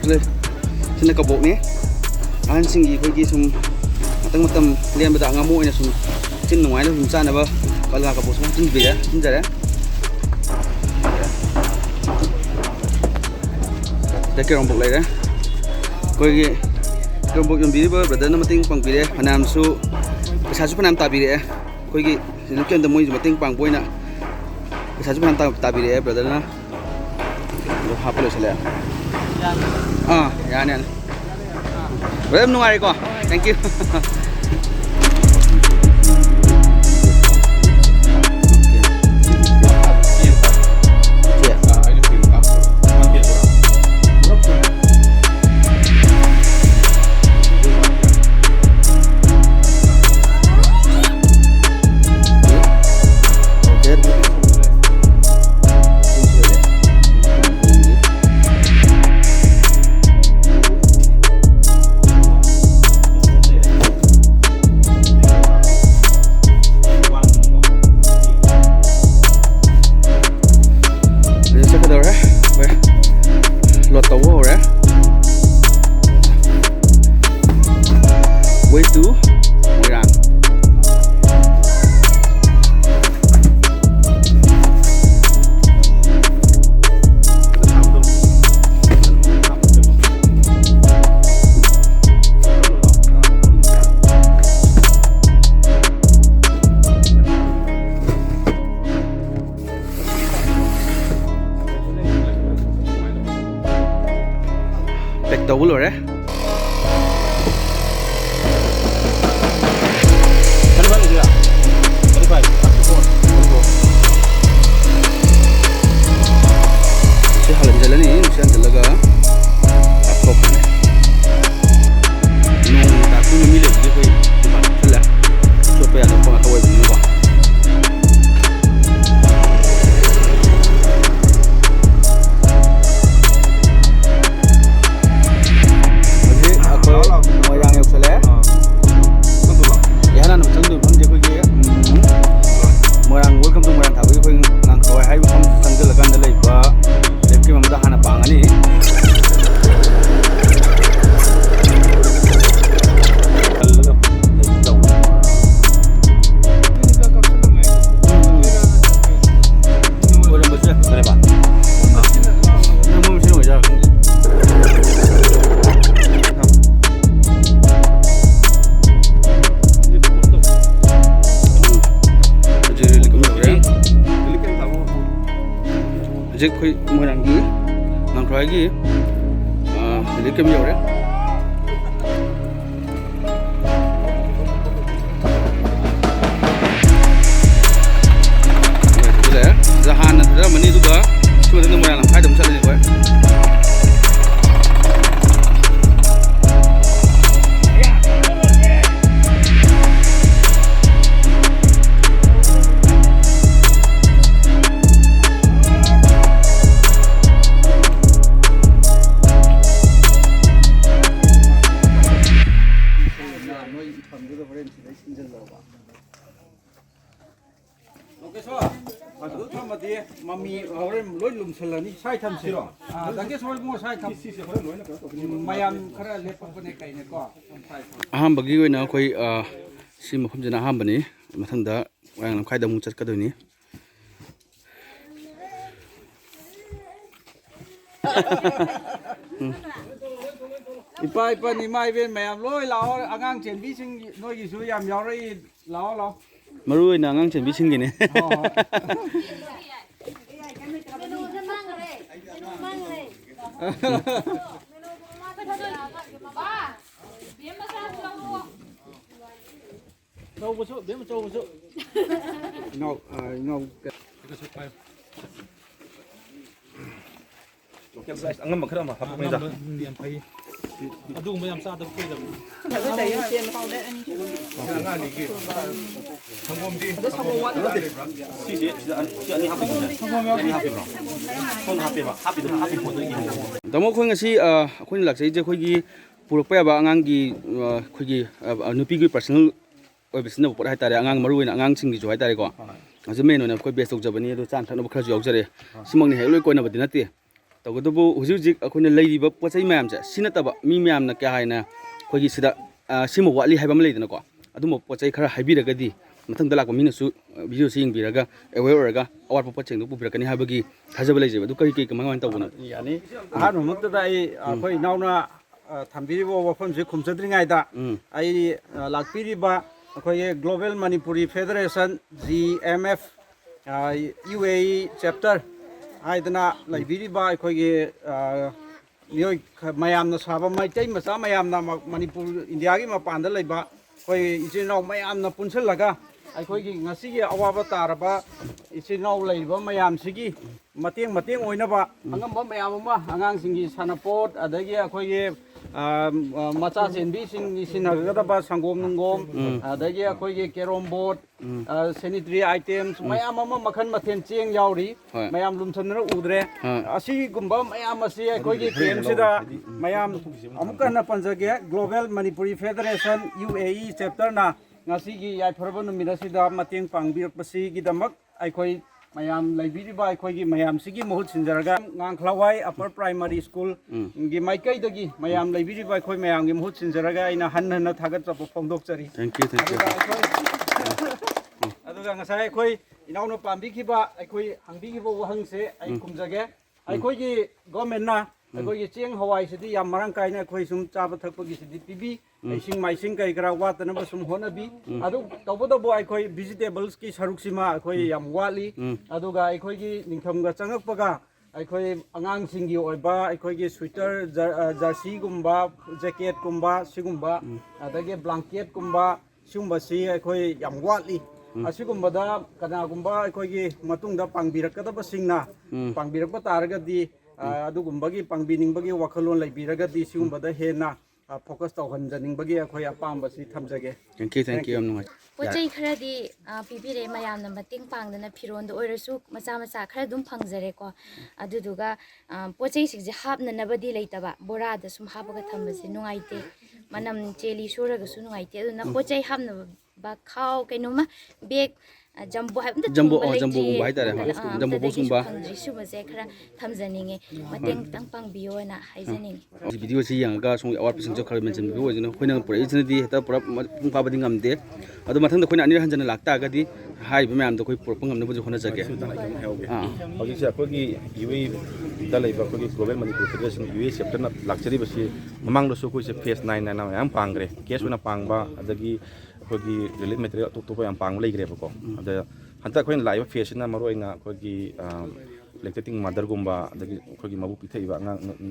le sina kabok ni an singi khoi gi sum matang matam lian bada ngamu ina sum tin nuai la sum sana ba kala kabok sum tin bi ya tin jara ta ke rong bok lai da khoi gi rong bok yom bi ba brother na mating pang bi de phanam su sa su phanam ta bi de khoi gi lu ken da moi mating pang boina sa su phanam ta bi de brother na lo hap lo sala ya ne brother nungai ko thank you double rồi đấy. Sẽ hal jalan ini, bisa jalaga laptop ini. Nung tak tu memilih dia koi cepat lah. Supaya ada pengetahuan begini bah. Jadi koi menanggi, nangkrai lagi, jadi kami jauh ya. Sudah ya, zahan ada meni juga, cuma tentang mau yang lampai dah misalnya koi. Mami orang loi lum selani sai tham sih. Daging soal mau sai tham. Mayam kerana lepas pun nekai ni ko. Aham bagi gue nak koi si macam jenak aham bani, macam dah orang lampai dah muncul kado ni. Ipa ni mai ben mayam loi lao angang chen bi sing noi gisu yam yau rai lao. Maru na angang chen bi sing gini. Đâu busuk, dia macam busuk. Ngau. Kita sukai. Okey, guys, angam makram apa pun dah. Diam pai. Aduh, macam sah tu kau dah. Kalau dah yang sian kau dah ni. Jangan lagi. Sangom di. Ada sama wat. Si ni happy. Ni happy bro. Kon happy ba? Happy pun tu ini. Tamo koi ngasi koi nak saya je koi gi puruk pa ba angang gi koi gi nupi gi personal business buat hai tari angang maru ina angang sing gi jo hai tari ko. Aje main ona koi best tok jabani do chan thak no khar jo jare simang ni hai loi koi na badina ti. ꯇꯧꯒꯗꯕꯨ ꯍꯧꯖꯤꯛ ꯍꯧꯖꯤꯛ ꯑꯩꯈꯣꯏꯅ ꯂꯩꯔꯤꯕ ꯄꯣꯠ ꯆꯩ ꯃꯌꯥꯝꯁꯦ ꯁꯤ ꯅꯠꯇꯕ ꯃꯤ ꯃꯌꯥꯝꯅ ꯀꯌꯥ ꯍꯥꯏꯅ ꯑꯩꯈꯣꯏꯒꯤ ꯁꯤꯗ ꯁꯤꯃ ꯋꯥꯠꯂꯤ ꯍꯥꯏꯕ ꯑꯃ ꯂꯩꯗꯅꯀꯣ ꯑꯗꯨꯝꯕ ꯄꯣꯠ ꯆꯩ ꯈꯔ ꯍꯥꯏꯕꯤꯔꯒꯗꯤ ꯃꯊꯪꯗ ꯂꯥꯛꯄ ꯃꯤꯅꯁꯨ ꯚꯤꯗꯤꯑꯣꯁꯤ ꯌꯦꯡꯕꯤꯔꯒ ꯑꯦꯋꯦꯌꯔ ꯑꯣꯏꯔꯒ ꯑꯋꯥꯠꯄ ꯄꯣꯠꯁꯤꯡꯗꯨ ꯄꯨꯕꯤꯔꯛꯀꯅꯤ ꯍꯥꯏꯕꯒꯤ ꯊꯥꯖꯕ ꯂꯩꯖꯩꯕ ꯑꯗꯨ ꯀꯔꯤ ꯀꯃꯥꯏꯅ ꯇꯧꯕꯅꯣ ꯌꯥꯅꯤ ꯑꯍꯥꯟꯕ ꯃꯛꯇꯗ ꯑꯩꯈꯣꯏ ꯏꯅꯥꯎꯅ ꯊꯝꯕꯤꯔꯤꯕ ꯋꯥꯐꯝꯁꯤ ꯈꯨꯝꯖꯗ꯭ꯔꯤꯉꯩꯗ ꯑꯩ ꯂꯥꯛꯄꯤꯔꯤꯕ ꯑꯩꯈꯣꯏꯒꯤ global Manipuri federation GMF UAE chapter ꯍꯥꯏꯗꯅ ꯂꯩꯕꯤꯔꯤꯕ ꯑꯩꯈꯣꯏꯒꯤ ꯃꯤꯑꯣꯏ ꯃꯌꯥꯝꯅ ꯁꯥꯕ ꯃꯩꯇꯩ ꯃꯆꯥ ꯃꯌꯥꯝꯅ ꯃꯅꯤꯄꯨꯔ ꯏꯟꯗꯤꯌꯥꯒꯤ ꯃꯄꯥꯟꯗ ꯂꯩꯕ ꯑꯩꯈꯣꯏ ꯏꯆꯤꯜ ꯏꯅꯥꯎ ꯃꯌꯥꯝꯅ ꯄꯨꯟꯁꯤꯜꯂꯒ ꯑꯩꯈꯣꯏꯒꯤ ꯉꯁꯤꯒꯤ ꯑꯋꯥꯕ ꯇꯥꯔꯕ ꯏꯆꯤꯜ ꯏꯅꯥꯎ ꯂꯩꯔꯤꯕ ꯃꯌꯥꯝꯁꯤꯒꯤ ꯃꯇꯦꯡ ꯑꯣꯏꯅꯕ ꯑꯉꯝꯕ ꯃꯌꯥꯝ ꯑꯃ ꯑꯉꯥꯡꯁꯤꯡꯒꯤ ꯁꯥꯟꯅꯄꯣꯠ ꯑꯗꯒꯤ ꯑꯩꯈꯣꯏꯒꯤ ꯃꯆꯥ ꯆꯦꯟꯕꯤꯁꯤꯡꯒꯤ ꯁꯤꯖꯤꯟꯅꯒꯗꯕ ꯁꯪꯒꯣꯝ ꯅꯨꯡꯒꯣꯝ ꯑꯗꯒꯤ ꯑꯩꯈꯣꯏꯒꯤ ꯀꯦꯔꯣꯝ ꯕꯣꯔꯗ ꯁꯦꯅꯤꯇꯔꯤ ꯑꯥꯏꯇꯦꯝꯁ ꯃꯌꯥꯝ ꯑꯃ ꯃꯈꯜ ꯃꯊꯦꯜ ꯆꯦꯡ ꯌꯥꯎꯔꯤ ꯃꯌꯥꯝ ꯂꯨꯝꯁꯟꯗꯅ ꯎꯗ꯭ꯔꯦ ꯑꯁꯤꯒꯨꯝꯕ ꯃꯌꯥꯝ ꯑꯁꯤ ꯑꯩꯈꯣꯏꯒꯤ ꯀꯦꯝꯁꯤꯗ ꯃꯌꯥꯝ ꯑꯃꯨꯛ ꯍꯟꯅ ꯄꯟꯖꯒꯦ ꯒ꯭ꯂꯣꯕꯦꯜ ꯃꯅꯤꯄꯨꯔꯤ ꯐꯦꯗꯔꯦꯁꯟ UAE ꯆꯦꯞꯇꯔꯅ ꯉꯁꯤꯒꯤ ꯌꯥꯏꯐꯔꯕ ꯅꯨꯃꯤꯠ ꯑꯁꯤꯗ ꯃꯇꯦꯡ ꯄꯥꯡꯕꯤꯔꯛꯄꯁꯤꯒꯤꯗꯃꯛ ꯑꯩꯈꯣই ꯃꯌꯥꯝ ꯂꯩꯕꯤꯔꯤꯕ ꯑꯩꯈꯣꯏꯒꯤ ꯃꯌꯥꯝꯁꯤꯒꯤ ꯃꯍꯨꯠ ꯁꯤꯟꯖꯔꯒ ꯉꯥꯡꯈ꯭ꯂꯥꯋꯥꯏ ꯑꯄꯔ ꯄ꯭ꯔꯥꯏꯃꯥꯔꯤ ꯁ꯭ꯀꯨꯜꯒꯤ ꯃꯥꯏꯀꯩꯗꯒꯤ ꯃꯌꯥꯝ ꯂꯩꯕꯤꯔꯤꯕ ꯑꯩꯈꯣꯏ ꯃꯌꯥꯝꯒꯤ ꯃꯍꯨꯠ ꯁꯤꯟꯖꯔꯒ ꯑꯩꯅ ꯍꯟꯅ ꯊꯥꯒꯠꯆꯕ ꯐꯣꯡꯗꯣꯛꯆꯔꯤ ꯑꯗꯨꯒ ꯉꯁꯥꯏ ꯑꯩꯈꯣꯏ ꯏꯅꯥꯎꯅ ꯄꯥꯝꯕꯤꯈꯤꯕ ꯑꯩꯈꯣꯏ ꯍꯪꯕꯤꯈꯤꯕ ꯋꯥꯍꯪꯁꯦ ꯑꯩ ꯈꯨꯝꯖꯒꯦ ꯑꯩꯈꯣꯏꯒꯤ ꯒꯣꯔꯃꯦꯟꯅ ꯑꯩꯈꯣꯏꯒꯤ ꯆꯦꯡ ꯍꯋꯥꯏꯁꯤꯗꯤ ꯌꯥꯝ ꯃꯔꯥꯡ ꯀꯥꯏꯅ ꯑꯩꯈꯣꯏ ꯁꯨꯝ ꯆꯥꯕ ꯊꯛꯄꯒꯤꯁꯤꯗꯤ ꯄꯤꯕꯤ ꯏꯁꯤꯡ ꯃꯥꯏꯁꯤꯡ ꯀꯔꯤ ꯀꯔꯥ ꯋꯥꯠꯇꯅꯕ ꯁꯨꯝ ꯍꯣꯠꯅꯕꯤ ꯑꯗꯨ ꯇꯧꯕꯇꯕꯨ ꯑꯩꯈꯣꯏ ꯚꯤꯖꯤꯇꯦꯕꯜꯁꯀꯤ ꯁꯔꯨꯛꯁꯤꯃ ꯑꯩꯈꯣꯏ ꯌꯥꯝ ꯋꯥꯠꯂꯤ ꯑꯗꯨꯒ ꯑꯩꯈꯣꯏꯒꯤ ꯅꯤꯡꯊꯝꯒ ꯆꯪꯉꯛꯄꯒ ꯑꯩꯈꯣꯏ ꯑꯉꯥꯡꯁꯤꯡꯒꯤ ꯑꯣꯏꯕ ꯑꯩꯈꯣꯏꯒꯤ ꯁ꯭ꯋꯤꯇꯔ ꯖꯔꯁꯤꯒꯨꯝꯕ ꯖꯦꯀꯦꯠꯀꯨꯝꯕ ꯁꯤꯒꯨꯝꯕ ꯑꯗꯒꯤ ꯕ꯭ꯂꯥꯡꯀꯦꯠꯀꯨꯝꯕ ꯁꯤꯒꯨꯝꯕꯁꯤ ꯑꯩꯈꯣꯏ ꯌꯥꯝ ꯋꯥꯠꯂꯤ ꯑꯁꯤꯒꯨꯝꯕꯗ ꯀꯅꯥꯒꯨꯝꯕ ꯑꯩꯈꯣꯏꯒꯤ ꯃꯇꯨꯡꯗ ꯄꯥꯡꯕꯤꯔꯛꯀꯗꯕꯁꯤꯡꯅ ꯄꯥꯡꯕꯤꯔꯛꯄ ꯇꯥꯔꯒꯗꯤ ꯑꯗꯨꯒꯨꯝꯕꯒꯤ ꯄꯥꯡꯕꯤꯅꯤꯡꯕꯒꯤ ꯋꯥꯈꯜꯂꯣꯟ ꯂꯩꯕꯤꯔꯒꯗꯤ ꯁꯤꯒꯨꯝꯕꯗ ꯍꯦꯟꯅ ꯐꯣꯀꯁ ꯇꯧꯍꯟꯖꯅꯤꯡꯕꯒꯤ ꯑꯩꯈꯣꯏ ꯑꯄꯥꯝꯕꯁꯤ ꯊꯝꯖꯒꯦ ꯊꯦꯡꯛ ꯌꯨ ꯌꯥꯝ ꯅꯨꯡꯉꯥꯏ ꯄꯣꯠ ꯆꯩ ꯈꯔꯗꯤ ꯄꯤꯕꯤꯔꯛꯑꯦ ꯃꯌꯥꯝꯅ ꯃꯇꯦꯡ ꯄꯥꯡꯗꯅ ꯐꯤꯔꯣꯟꯗ ꯑꯣꯏꯔꯁꯨ ꯃꯆꯥ ꯈꯔ ꯑꯗꯨꯝ ꯐꯪꯖꯔꯦꯀꯣ ꯑꯗꯨꯗꯨꯒ ꯄꯣꯠ ꯆꯩꯁꯤꯡꯁꯦ ꯍꯥꯞꯅꯅꯕꯗꯤ ꯂꯩꯇꯕ ꯕꯣꯔꯥꯗ ꯁꯨꯝ ꯍꯥꯞꯄꯒ ꯊꯝꯕꯁꯦ ꯅꯨꯡꯉꯥꯏꯇꯦ ꯃꯅꯝ ꯆꯦꯜꯂꯤ ꯁꯨꯔꯒꯁꯨ ꯅꯨꯡꯉꯥꯏꯇꯦ ꯑꯗꯨꯅ ꯄꯣꯠ ꯆꯩ ꯍꯥꯞꯅꯕ ꯈꯥꯎ ꯀꯩꯅꯣꯃ ꯕꯦꯒ ꯖꯝꯕꯣ ꯍꯥꯏꯕ ꯊꯨꯡꯕ ꯖꯝꯕꯣꯒꯨꯝꯕ ꯍꯥꯏꯇꯥꯔꯦ ꯖꯝꯕꯣ ꯕꯣꯛꯁꯀꯨꯝꯕ ꯐꯪꯗ꯭ꯔꯤ ꯁꯨꯝꯕꯁꯦ ꯈꯔ ꯊꯝꯖꯅꯤꯡꯉꯦ ꯃꯇꯦꯡ ꯈꯤꯇꯪ ꯄꯥꯡꯕꯤꯌꯣꯅ ꯍꯥꯏꯖꯅꯤꯡꯉꯤ ꯚꯤꯗꯤꯑꯣꯁꯤ ꯌꯦꯡꯉꯒ ꯁꯣꯝꯒꯤ ꯑꯋꯥꯠꯄꯁꯤꯡꯁꯨ ꯈꯔ ꯃꯦꯟꯁꯤꯟꯕꯤꯕ ꯑꯣꯏꯁꯤꯅ ꯑꯩꯈꯣꯏꯅ ꯄꯨꯔꯛꯏꯁꯤꯅꯗꯤ ꯍꯦꯛꯇ ꯄꯨꯔꯥ ꯃꯄꯨꯡ ꯐꯥꯕꯗꯤ ꯉꯝꯗꯦ ꯑꯗꯣ ꯃꯊꯪꯗ ꯑꯩꯈꯣꯏꯅ ꯑꯅꯤꯔꯛ ꯍꯟꯖꯤꯟꯅ ꯂꯥꯛꯇꯥꯔꯒꯗꯤ ꯍꯥꯏꯔꯤꯕ ꯃꯌꯥꯝꯗꯣ ꯑꯩꯈꯣꯏ ꯄꯨꯔꯛꯄ ꯉꯝꯅꯕꯁꯨ ꯍꯣꯠꯅꯖꯒꯦ ꯍꯧꯖꯤꯛꯁꯦ ꯑꯩꯈꯣꯏꯒꯤ UAEꯗ ꯂꯩꯕ ꯑꯩꯈꯣꯏꯒꯤ ꯒ꯭ꯂꯣꯕꯦꯜ ꯃꯅꯤꯄꯨꯔ ꯐꯦꯗꯔꯦꯁꯟ UAE ꯆꯦꯞꯇꯔꯅ ꯂꯥꯛꯆꯔꯤꯕꯁꯤ ꯃꯃꯥꯡꯗꯁꯨ ꯑꯩꯈꯣꯏꯁꯦ ꯐꯦꯁ 9 ꯃꯌꯥꯝ ꯄꯥꯡꯈ꯭ꯔꯦ ꯀꯦꯁ ꯑꯣꯏꯅ ꯄꯥꯡꯕ ꯑꯗꯒꯤ ꯑꯩꯈꯣꯏꯒꯤ ꯔꯤꯂꯤꯐ ꯃꯦꯇꯔꯤꯌꯦꯜ ꯑꯇꯣꯞꯄ ꯌꯥꯝ ꯄꯥꯡꯕ ꯂꯩꯈ꯭ꯔꯦꯕꯀꯣ ꯑꯗ ꯍꯟꯗꯛ ꯑꯩꯈꯣꯏꯅ ꯂꯥꯛꯏꯕ ꯐꯦꯁꯁꯤꯅ ꯃꯔꯨꯑꯣꯏꯅ ꯑꯩꯈꯣꯏꯒꯤ ꯂꯦꯛꯇꯦꯇꯤꯡ ꯃꯥꯗꯔꯒꯨꯝꯕ ꯑꯗꯒꯤ ꯑꯩꯈꯣꯏꯒꯤ ꯃꯕꯨꯛ ꯄꯤꯊꯛꯏꯕ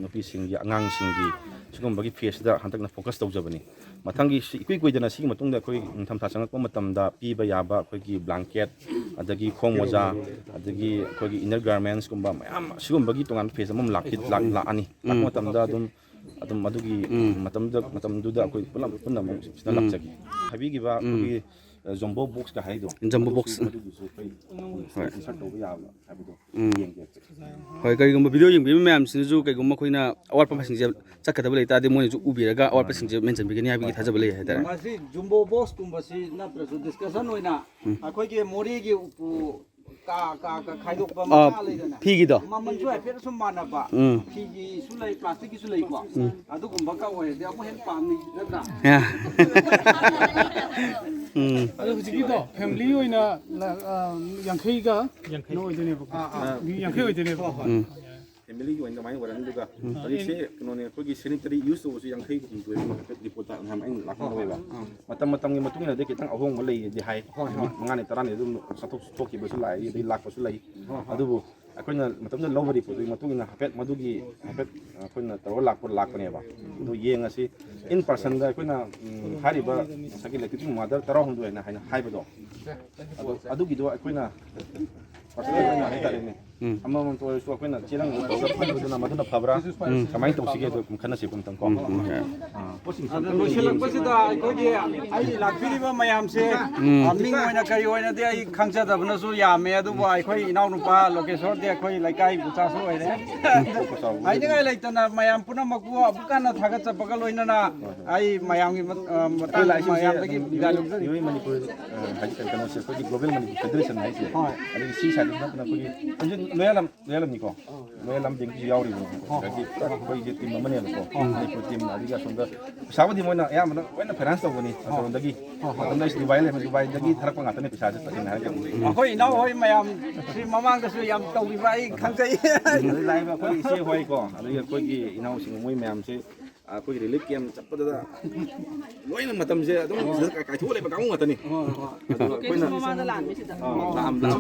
ꯅꯨꯄꯤꯁꯤꯡꯒꯤ ꯑꯉꯥꯡꯁꯤꯡꯒꯤ ꯁꯤꯒꯨꯝꯕꯒꯤ ꯐꯦꯁꯁꯤꯗ ꯍꯟꯗꯛꯅ ꯐꯣꯀꯁ ꯇꯧꯖꯕꯅꯤ ꯃꯊꯪꯒꯤ ꯏꯀꯨꯏ ꯀꯨꯏꯗꯅ ꯁꯤꯒꯤ ꯃꯇꯨꯡꯗ ꯑꯩꯈꯣꯏ ꯅꯤꯡꯊꯝꯊꯥ ꯆꯪꯉꯛꯄ ꯃꯇꯝꯗ ꯄꯤꯕ ꯌꯥꯕ ꯑꯩꯈꯣꯏꯒꯤ ꯕ꯭ꯂꯥꯡꯀꯦꯠ ꯑꯗꯒꯤ ꯈꯣꯡ ꯃꯣꯖꯥ ꯑꯗꯒꯤ ꯑꯩꯈꯣꯏꯒꯤ ꯏꯅꯔ ꯒꯥꯔꯃꯦꯟꯁꯀꯨꯝꯕ ꯃꯌꯥꯝ ꯁꯤꯒꯨꯝꯕꯒꯤ ꯇꯣꯉꯥꯟꯕ ꯐꯦꯁ ꯑꯃ ꯂꯥꯛꯑꯅꯤ ꯂꯥꯛꯄ ꯃꯇꯝꯗ ꯑꯗꯨꯝ ꯑꯗꯨꯒꯤ ꯃꯇꯝꯗꯨꯗ ꯑꯩꯈꯣꯏ ꯄꯨꯟꯅ ꯑꯃꯨꯛ ꯁꯤꯗ ꯂꯥꯛꯆꯒꯦ ꯍꯥꯏꯕꯤꯈꯤꯕ ꯑꯩꯈꯣꯏꯒꯤ ꯖꯝꯕꯣ ꯕꯣꯛꯁꯀ ꯍꯥꯏꯗꯣ ꯖꯝꯕꯣ ꯕꯣꯛꯁ ꯃꯗꯨꯗꯨꯁꯨ ꯑꯩꯈꯣꯏ ꯏꯟꯁꯔꯠ ꯇꯧꯕ ꯌꯥꯕ ꯍꯥꯏꯕꯗꯣ ꯌꯦꯡꯒꯦ ꯍꯣꯏ ꯀꯔꯤꯒꯨꯝꯕ ꯚꯤꯗꯤꯑꯣ ꯌꯦꯡꯕꯤꯕ ꯃꯌꯥꯝꯁꯤꯅꯁꯨ ꯀꯩꯒꯨꯝꯕ ꯑꯩꯈꯣꯏꯅ ꯑꯋꯥꯠꯄꯁꯤꯡꯁꯦ ꯆꯠꯀꯗꯕ ꯂꯩꯇꯥꯔꯗꯤ ꯃꯣꯏꯅꯁꯨ ꯎꯕꯤꯔꯒ ꯑꯋꯥꯠꯄꯁꯤꯡꯁꯦ ꯃꯦꯟꯁꯤꯟꯕꯤꯒꯅꯤ ꯍꯥꯏꯕꯒꯤ ꯊꯥꯖꯕ ꯂꯩ ꯍꯥꯏꯇꯥꯔꯦ ꯃꯁꯤ ꯖꯨꯝꯕꯣ ꯕꯣꯛꯁꯀꯨꯝꯕꯁꯤ ꯅꯠꯇ꯭ꯔꯁꯨ ꯗꯤꯁꯀꯁꯟ ꯑꯣꯏꯅ ꯑꯩꯈꯣꯏꯒꯤ ꯃꯣꯔꯦꯒꯤ ꯎꯄꯨ ꯀꯥ ꯈꯥꯏꯗꯣꯛꯄ ꯃꯆꯥ ꯂꯩꯗꯅ ꯐꯤꯒꯤꯗꯣ ꯃꯃꯜꯁꯨ ꯍꯥꯏꯐꯦꯠ ꯁꯨꯝ ꯃꯥꯟꯅꯕ ꯐꯤꯒꯤꯁꯨ ꯂꯩ ꯄ꯭ꯂꯥꯁꯇꯤꯛꯀꯤꯁꯨ ꯂꯩꯀꯣ ꯑꯗꯨꯒꯨꯝꯕꯒ ꯑꯣꯏꯔꯗꯤ ꯑꯃꯨꯛ ꯍꯦꯟꯅ ꯄꯥꯝꯅꯤ ꯅꯠꯇ꯭ꯔꯥ ꯑꯗꯣ ꯍꯧꯖꯤꯛꯀꯤꯗꯣ ꯐꯦꯃꯤꯂꯤ ꯑꯣꯏꯅ 50ꯒ ꯀꯩꯅꯣ ꯑꯣꯏꯗꯣꯏꯅꯦꯕꯀꯣ 50 ꯑꯣꯏꯗꯣꯏꯅꯦꯕ ꯐꯦꯃꯤꯂꯤꯒꯤ ꯑꯣꯏꯅ ꯀꯃꯥꯏꯅ ꯑꯣꯏꯔꯅꯤ ꯑꯗꯨꯒ ꯍꯧꯖꯤꯛꯁꯦ ꯀꯩꯅꯣꯅꯦ ꯑꯩꯈꯣꯏꯒꯤ ꯁꯦꯅꯤꯇꯔꯤ ꯌꯨꯁ ꯇꯧꯕꯁꯨ 50 ꯍꯨꯝꯗꯣꯏ ꯔꯤꯄꯣꯔꯠꯇ ꯑꯩꯅ ꯂꯥꯛꯍꯧꯋꯦꯕ ꯃꯇꯝꯒꯤ ꯃꯇꯨꯡ ꯏꯟꯅꯗꯤ ꯈꯤꯇꯪ ꯑꯍꯣꯡꯕ ꯂꯩꯗꯤ ꯍꯥꯏ ꯅꯨꯃꯤꯠ 5ꯅꯤ 10ꯅꯤ ꯑꯗꯨꯝ ꯊꯣꯛꯈꯤꯕꯁꯨ ꯂꯥꯛꯏ ꯑꯗꯩ ꯂꯥꯛꯄꯁꯨ ꯂꯩ ꯑꯗꯨꯕꯨ ꯑꯩꯈꯣꯏꯅ ꯃꯇꯝꯗ ꯂꯧꯕ ꯔꯤꯄꯣꯔꯠꯇꯨꯒꯤ ꯃꯇꯨꯡ ꯏꯟꯅ ꯍꯥꯏꯐꯦꯠ ꯃꯗꯨꯒꯤ ꯍꯥꯏꯐꯦꯠ ꯑꯩꯈꯣꯏꯅ ꯇꯧꯔꯒ ꯂꯥꯛꯄꯅꯦꯕ ꯑꯗꯨ ꯌꯦꯡꯉꯁꯤ ꯏꯟ ꯄꯥꯔꯁꯟꯗ ꯑꯩꯈꯣꯏꯅ ꯍꯥꯏꯔꯤꯕ ꯉꯁꯥꯏꯒꯤ ꯂꯦꯛꯇꯦꯇꯤꯡ ꯃꯥꯗꯔ 19 ꯍꯥꯏꯕꯗꯣ ꯑꯗꯨꯒꯤꯗꯣ ꯑꯩꯈꯣꯏꯅ ꯄꯥꯔꯁꯅꯦꯜ ꯍꯥꯏꯇꯥꯔꯦꯅꯦ ꯑꯃꯃꯝꯇ ꯑꯣꯏꯔꯁꯨ ꯑꯩꯈꯣꯏꯅ ꯆꯦꯔꯪ ꯇꯧꯔꯒ ꯐꯪꯕꯗꯨꯅ ꯃꯗꯨꯅ ꯐꯕ꯭ꯔꯥ ꯀꯃꯥꯏꯅ ꯇꯧꯁꯤꯒꯦꯗꯣ ꯈꯟꯅꯁꯤ ꯑꯝꯇꯪ ꯀꯣ ꯑꯗꯨ ꯂꯣꯏꯁꯤꯜꯂꯛꯄꯁꯤꯗ ꯑꯩꯈꯣꯏꯒꯤ ꯑꯩ ꯂꯥꯛꯄꯤꯔꯤꯕ ꯃꯌꯥꯝꯁꯦ ꯃꯤꯡ ꯑꯣꯏꯅ ꯀꯔꯤ ꯑꯣꯏꯅꯗꯤ ꯑꯩ ꯈꯪꯖꯗꯕꯅꯁꯨ ꯌꯥꯝꯃꯦ ꯑꯗꯨꯕꯨ ꯑꯩꯈꯣꯏ ꯏꯅꯥꯎꯅꯨꯄꯥ ꯂꯣꯀꯦꯁꯣꯔꯗꯤ ꯑꯩꯈꯣꯏ ꯂꯩꯀꯥꯏ ꯃꯆꯥꯁꯨ ꯑꯣꯏꯔꯦ ꯍꯥꯏꯅꯤꯡꯉꯥꯏ ꯂꯩꯇꯅ ꯃꯌꯥꯝ ꯄꯨꯝꯅꯃꯛꯄꯨ ꯑꯃꯨꯛ ꯍꯟꯅ ꯊꯥꯒꯠꯆꯕꯒ ꯂꯣꯏꯅꯅ ꯑꯩ ꯃꯌꯥꯝꯒꯤ ꯃꯌꯥꯝꯗꯒꯤ ꯕꯤꯗꯥꯏ ꯂꯧꯖꯔꯤ UAE ꯃꯅꯤꯄꯨꯔ ꯀꯩꯅꯣꯁꯦ ꯑꯩꯈꯣꯏꯒꯤ ꯒ꯭ꯂꯣꯕꯦꯜ ꯃꯅꯤꯄꯨꯔ ꯐꯦꯗꯔꯦꯁꯟ ꯍꯥꯏꯁꯦ ꯑꯗꯒꯤ ꯁꯤ ꯁꯥꯏꯗ ꯅꯠꯇꯅ ꯑꯩꯈꯣꯏꯒꯤ ꯍꯧꯖꯤꯛ ꯂꯣꯌꯥꯜ ꯂꯣꯌꯦꯜ ꯑꯃꯅꯤꯀꯣ ꯂꯣꯌꯦꯜ ꯑꯃ ꯕꯦꯡꯀꯤꯁꯨ ꯌꯥꯎꯔꯤꯕꯅꯤ ꯑꯗꯒꯤ ꯑꯩꯈꯣꯏꯒꯤ ꯇꯤꯝ ꯑꯃꯅꯦꯕꯀꯣ ꯃꯅꯤꯄꯨꯔ ꯇꯤꯝ ꯑꯗꯒꯤ ꯑꯁꯣꯝꯗ ꯄꯩꯁꯥꯕꯨꯗꯤ ꯃꯣꯏꯅ ꯑꯌꯥꯝꯕꯅ ꯂꯣꯏꯅ ꯐꯥꯏꯅꯥꯟꯁ ꯇꯧꯕꯅꯤ ꯑꯁꯣꯝꯗꯒꯤ ꯃꯇꯝꯗ ꯑꯩꯁꯨ ꯗꯨꯕꯥꯏ ꯂꯩꯕ ꯗꯨꯕꯥꯏꯗꯒꯤ ꯊꯥꯔꯛꯄ ꯉꯥꯛꯇꯅꯤ ꯄꯩꯁꯥꯁꯦ ꯇꯁꯦꯡꯅ ꯍꯥꯏꯔꯒꯗꯤ ꯑꯩꯈꯣꯏ ꯏꯅꯥꯎ ꯍꯣꯏ ꯃꯌꯥꯝ ꯁꯤ ꯃꯃꯥꯡꯗꯁꯨ ꯌꯥꯝ ꯇꯧꯈꯤꯕ ꯑꯩ ꯈꯪꯖꯩ ꯑꯗꯩ ꯂꯥꯛꯏꯕ ꯑꯩꯈꯣꯏ ꯏꯆꯦ ꯍꯣꯏꯀꯣ ꯑꯗꯒꯤ ꯑꯩꯈꯣꯏꯒꯤ ꯏꯅꯥꯎꯁꯤꯡ ꯃꯣꯏ ꯃꯌꯥꯝꯁꯦ ꯑꯩꯈꯣꯏꯒꯤ ꯔꯤꯂꯤꯐ ꯀꯦꯝ ꯆꯠꯄꯗ ꯂꯣꯏꯅ ꯃꯇꯝꯁꯦ ꯑꯗꯨꯝ ꯁꯤꯗ ꯀꯥꯏꯊꯣꯛꯑ ꯂꯩꯕ ꯀꯥꯡꯕꯨ ꯉꯥꯛꯇꯅꯤ ꯑꯗꯨꯒ ꯑꯩꯈꯣꯏꯅ ꯃꯃꯥꯡꯗ ꯂꯥꯛꯑꯝꯃꯤ ꯁꯤꯗ ꯂꯥꯛꯑꯝꯃꯦ